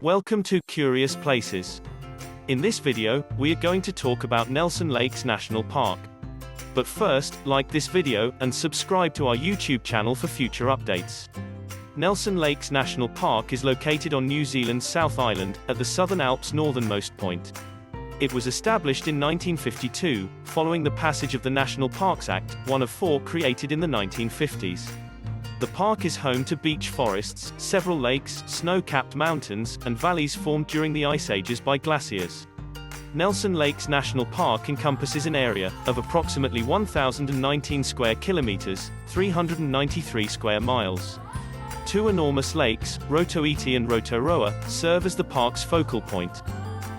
Welcome to Curious Places. In this video, we are going to talk about Nelson Lakes National Park. But first, like this video, and subscribe to our YouTube channel for future updates. Nelson Lakes National Park is located on New Zealand's South Island, at the Southern Alps' northernmost point. It was established in 1952, following the passage of the National Parks Act, one of four created in the 1950s. The park is home to beech forests, several lakes, snow-capped mountains, and valleys formed during the ice ages by glaciers. Nelson Lakes National Park encompasses an area of approximately 1,019 square kilometers, 393 square miles. Two enormous lakes, Rotomairewhenua and Rotoroa, serve as the park's focal point.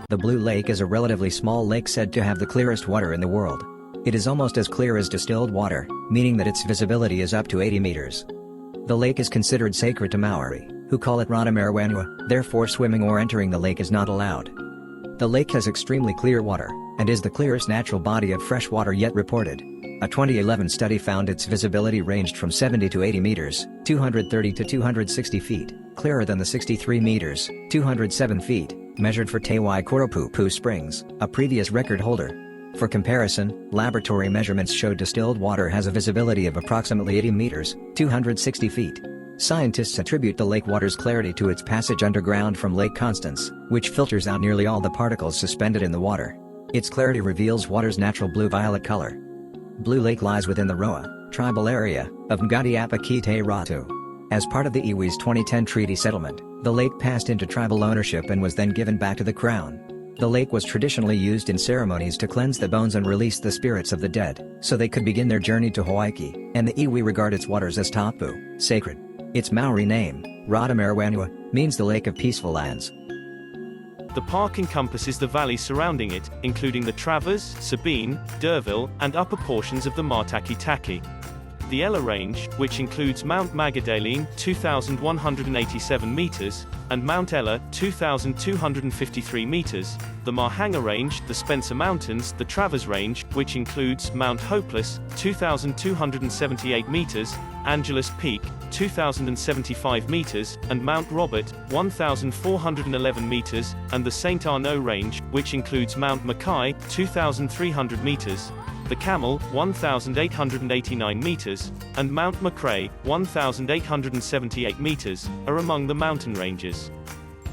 The Blue Lake is a relatively small lake said to have the clearest water in the world. It is almost as clear as distilled water, meaning that its visibility is up to 80 meters. The lake is considered sacred to Maori, who call it Rotomairewhenua, therefore swimming or entering the lake is not allowed. The lake has extremely clear water, and is the clearest natural body of fresh water yet reported. A 2011 study found its visibility ranged from 70 to 80 meters, 230 to 260 feet, clearer than the 63 meters, 207 feet, measured for Te Waikoropupu Springs, a previous record holder. For comparison, laboratory measurements showed distilled water has a visibility of approximately 80 meters, 260 feet. Scientists attribute the lake water's clarity to its passage underground from Lake Constance, which filters out nearly all the particles suspended in the water. Its clarity reveals water's natural blue-violet color. Blue Lake lies within the Roa tribal area of Ngatiapa ki te Ratu. As part of the iwi's 2010 treaty settlement, the lake passed into tribal ownership and was then given back to the crown. The lake was traditionally used in ceremonies to cleanse the bones and release the spirits of the dead, so they could begin their journey to Hawaii, and the iwi regard its waters as tapu, sacred. Its Maori name, Rotomairewhenua, means the Lake of Peaceful Lands. The park encompasses the valley surrounding it, including the Travers, Sabine, D'Urville, and upper portions of the Matakitaki. The Ella Range, which includes Mount Magdalene, 2,187 meters, and Mount Ella, 2,253 meters, the Mahanga Range, the Spencer Mountains, the Travers Range, which includes Mount Hopeless, 2,278 meters, Angelus Peak, 2,075 meters, and Mount Robert, 1,411 meters, and the St. Arnaud Range, which includes Mount Mackay, 2,300 meters, the Camel, 1,889 meters, and Mount McRae, 1,878 meters, are among the mountain ranges.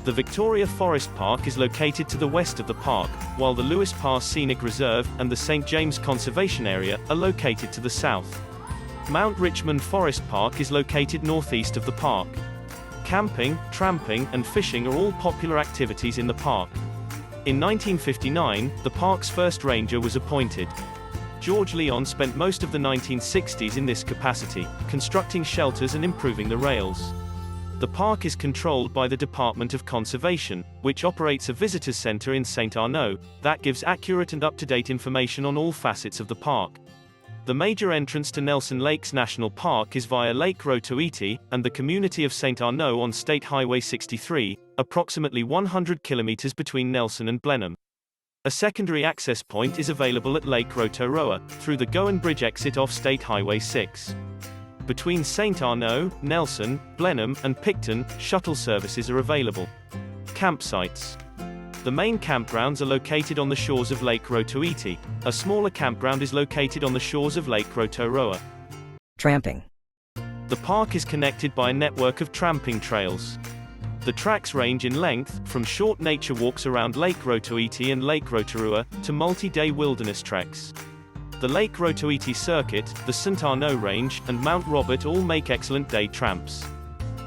The Victoria Forest Park is located to the west of the park, while the Lewis Pass Scenic Reserve and the St. James Conservation Area are located to the south. Mount Richmond Forest Park is located northeast of the park. Camping, tramping, and fishing are all popular activities in the park. In 1959, the park's first ranger was appointed. George Leon spent most of the 1960s in this capacity, constructing shelters and improving the rails. The park is controlled by the Department of Conservation, which operates a visitors center in St. Arnaud, that gives accurate and up-to-date information on all facets of the park. The major entrance to Nelson Lakes National Park is via Lake Rotoroa, and the community of St. Arnaud on State Highway 63, approximately 100 kilometers between Nelson and Blenheim. A secondary access point is available at Lake Rotoroa, through the Gowan Bridge exit off State Highway 6. Between St. Arnaud, Nelson, Blenheim, and Picton, shuttle services are available. Campsites. The main campgrounds are located on the shores of Lake Rotoroa. A smaller campground is located on the shores of Lake Rotoroa. Tramping. The park is connected by a network of tramping trails. The tracks range in length, from short nature walks around Lake Rotoroa and Lake Rotoroa, to multi-day wilderness treks. The Lake Rotoroa circuit, the St. Arnaud Range, and Mount Robert all make excellent day tramps.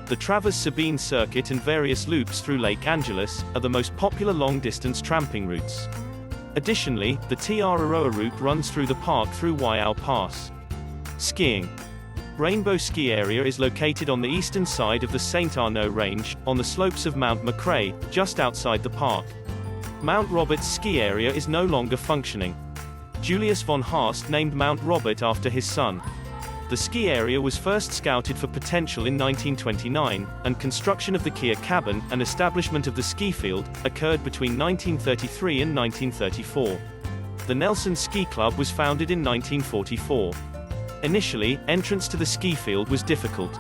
The Travers Sabine circuit and various loops through Lake Angelus are the most popular long-distance tramping routes. Additionally, the Te Araroa route runs through the park through Waiau Pass. Skiing. Rainbow Ski Area is located on the eastern side of the St. Arnaud Range, on the slopes of Mount McRae, just outside the park. Mount Robert's ski area is no longer functioning. Julius von Haast named Mount Robert after his son. The ski area was first scouted for potential in 1929, and construction of the Kia cabin and establishment of the ski field occurred between 1933 and 1934. The Nelson Ski Club was founded in 1944. Initially, entrance to the ski field was difficult.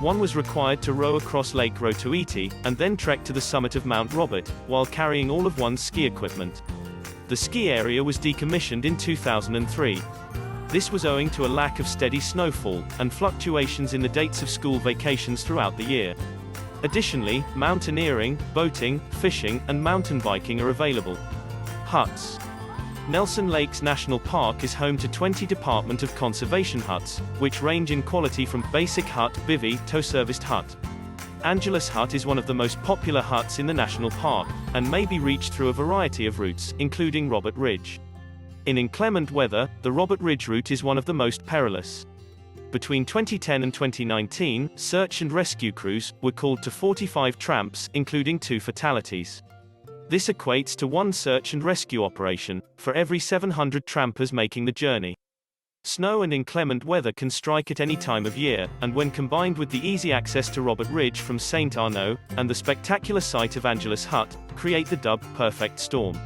One was required to row across Lake Rotoroa, and then trek to the summit of Mount Robert, while carrying all of one's ski equipment. The ski area was decommissioned in 2003. This was owing to a lack of steady snowfall, and fluctuations in the dates of school vacations throughout the year. Additionally, mountaineering, boating, fishing, and mountain biking are available. Huts. Nelson Lakes National Park is home to 20 Department of Conservation huts, which range in quality from basic hut, bivvy, to serviced hut. Angelus Hut is one of the most popular huts in the national park, and may be reached through a variety of routes, including Robert Ridge. In inclement weather, the Robert Ridge route is one of the most perilous. Between 2010 and 2019, search and rescue crews were called to 45 tramps, including 2 fatalities. This equates to 1 search and rescue operation for every 700 trampers making the journey. Snow and inclement weather can strike at any time of year, and when combined with the easy access to Robert Ridge from St. Arnaud, and the spectacular sight of Angelus Hut, create the dubbed perfect storm.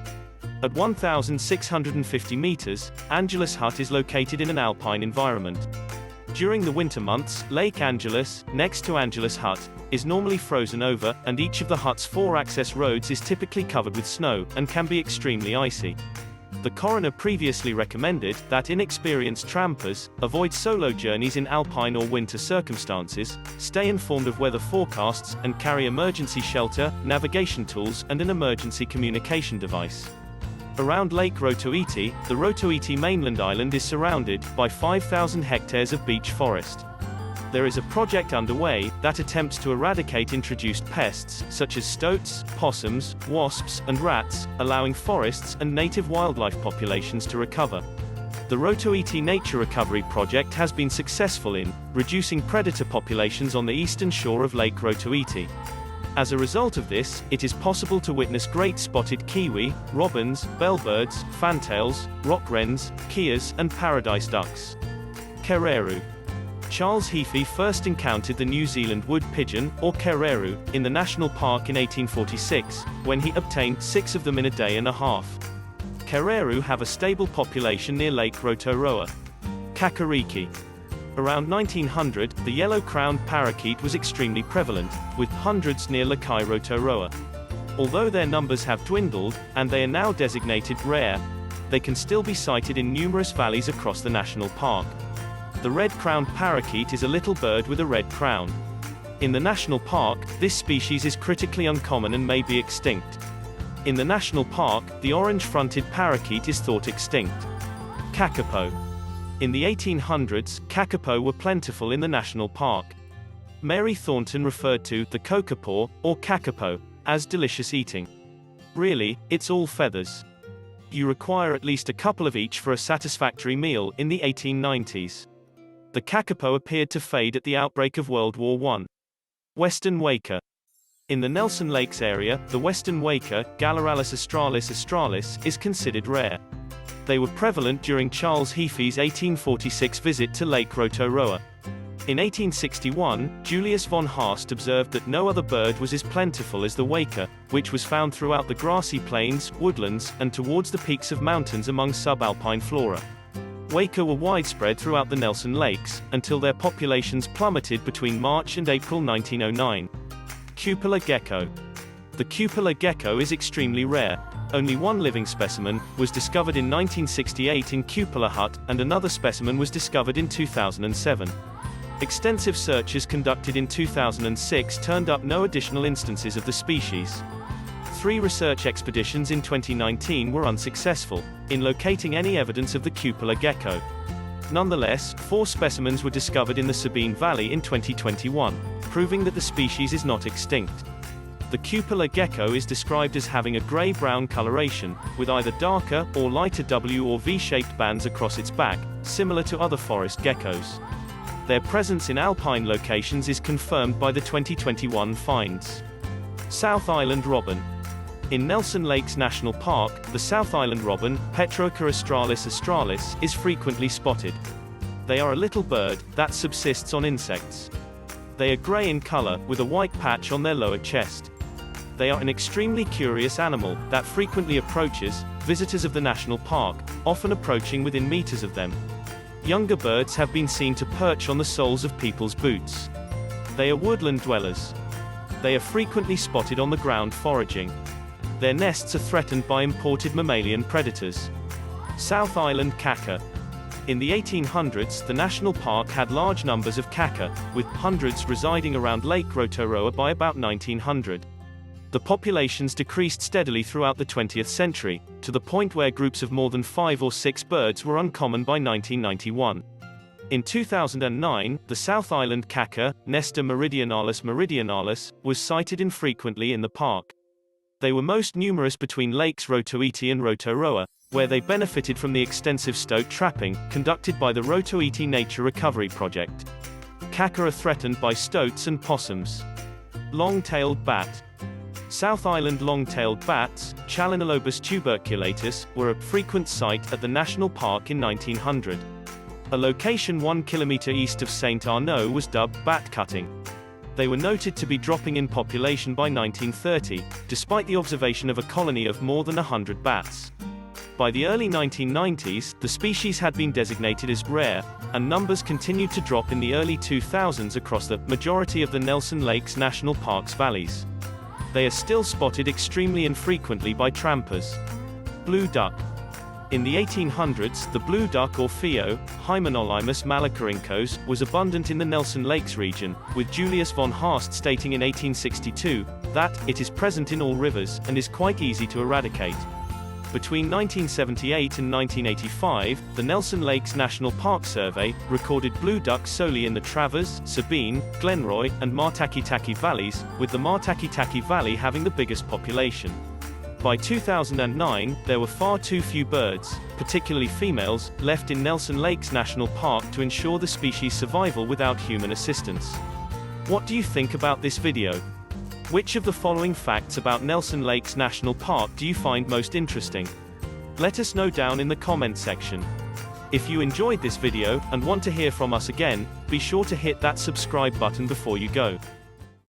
At 1,650 meters, Angelus Hut is located in an alpine environment. During the winter months, Lake Angelus, next to Angelus Hut, is normally frozen over, and each of the hut's 4 access roads is typically covered with snow, and can be extremely icy. The coroner previously recommended that inexperienced trampers avoid solo journeys in alpine or winter circumstances, stay informed of weather forecasts, and carry emergency shelter, navigation tools, and an emergency communication device. Around Lake Rotoroa, the Rotoroa mainland island is surrounded by 5,000 hectares of beech forest. There is a project underway that attempts to eradicate introduced pests, such as stoats, possums, wasps, and rats, allowing forests and native wildlife populations to recover. The Rotoroa Nature Recovery Project has been successful in reducing predator populations on the eastern shore of Lake Rotoroa. As a result of this, it is possible to witness great spotted kiwi, robins, bellbirds, fantails, rock wrens, keas, and paradise ducks. Kereru. Charles Heafy first encountered the New Zealand wood pigeon, or Kereru, in the national park in 1846, when he obtained 6 of them in a day and a half. Kereru have a stable population near Lake Rotoroa. Kakariki. Around 1900, the yellow-crowned parakeet was extremely prevalent, with hundreds near Lake Rotoroa. Although their numbers have dwindled, and they are now designated rare, they can still be sighted in numerous valleys across the national park. The red-crowned parakeet is a little bird with a red crown. In the national park, this species is critically uncommon and may be extinct. In the national park, the orange-fronted parakeet is thought extinct. Kakapo. In the 1800s, kakapo were plentiful in the national park. Mary Thornton referred to the Kakapo, or kakapo, as delicious eating. Really, it's all feathers. You require at least a couple of each for a satisfactory meal. In the 1890s, the kakapo appeared to fade at the outbreak of World War I. Western weka. In the Nelson Lakes area, the western weka, Gallerallus australis, is considered rare. They were prevalent during Charles Heafy's 1846 visit to Lake Rotoroa. In 1861, Julius von Haast observed that no other bird was as plentiful as the weka, which was found throughout the grassy plains, woodlands, and towards the peaks of mountains among subalpine flora. Weka were widespread throughout the Nelson Lakes, until their populations plummeted between March and April 1909. Cupola gecko. The cupola gecko is extremely rare. Only one living specimen was discovered in 1968 in Cupola Hut, and another specimen was discovered in 2007. Extensive searches conducted in 2006 turned up no additional instances of the species. 3 research expeditions in 2019 were unsuccessful in locating any evidence of the cupola gecko. Nonetheless, 4 specimens were discovered in the Sabine Valley in 2021, proving that the species is not extinct. The cupola gecko is described as having a gray-brown coloration, with either darker or lighter W or V-shaped bands across its back, similar to other forest geckos. Their presence in alpine locations is confirmed by the 2021 finds. South Island robin. In Nelson Lakes National Park, the South Island robin, Petroca australis, is frequently spotted. They are a little bird that subsists on insects. They are gray in color, with a white patch on their lower chest. They are an extremely curious animal that frequently approaches visitors of the national park, often approaching within meters of them. Younger birds have been seen to perch on the soles of people's boots. They are woodland dwellers. They are frequently spotted on the ground foraging. Their nests are threatened by imported mammalian predators. South Island kaka. In the 1800s, the national park had large numbers of kaka, with hundreds residing around Lake Rotoroa by about 1900. The populations decreased steadily throughout the 20th century, to the point where groups of more than 5 or 6 birds were uncommon by 1991. In 2009, the South Island kaka, Nestor meridionalis, was sighted infrequently in the park. They were most numerous between Lakes Rotoiti and Rotoroa, where they benefited from the extensive stoat trapping, conducted by the Rotoiti Nature Recovery Project. Kaka are threatened by stoats and possums. Long-tailed bat. South Island long-tailed bats, Chalinolobus tuberculatus, were a frequent sight at the national park in 1900. A location 1 kilometer east of St. Arnaud was dubbed bat cutting. They were noted to be dropping in population by 1930, despite the observation of a colony of more than 100 bats. By the early 1990s, the species had been designated as rare, and numbers continued to drop in the early 2000s across the majority of the Nelson Lakes National Park's valleys. They are still spotted extremely infrequently by trampers. Blue duck. In the 1800s, the blue duck or Pheo, Hymenolimus malacarincos, was abundant in the Nelson Lakes region, with Julius von Haast stating in 1862 that it is present in all rivers and is quite easy to eradicate. Between 1978 and 1985, the Nelson Lakes National Park Survey recorded blue duck solely in the Travers, Sabine, Glenroy, and Martakitaki valleys, with the Martakitaki Valley having the biggest population. By 2009, there were far too few birds, particularly females, left in Nelson Lakes National Park to ensure the species' survival without human assistance. What do you think about this video? Which of the following facts about Nelson Lakes National Park do you find most interesting? Let us know down in the comment section. If you enjoyed this video, and want to hear from us again, be sure to hit that subscribe button before you go.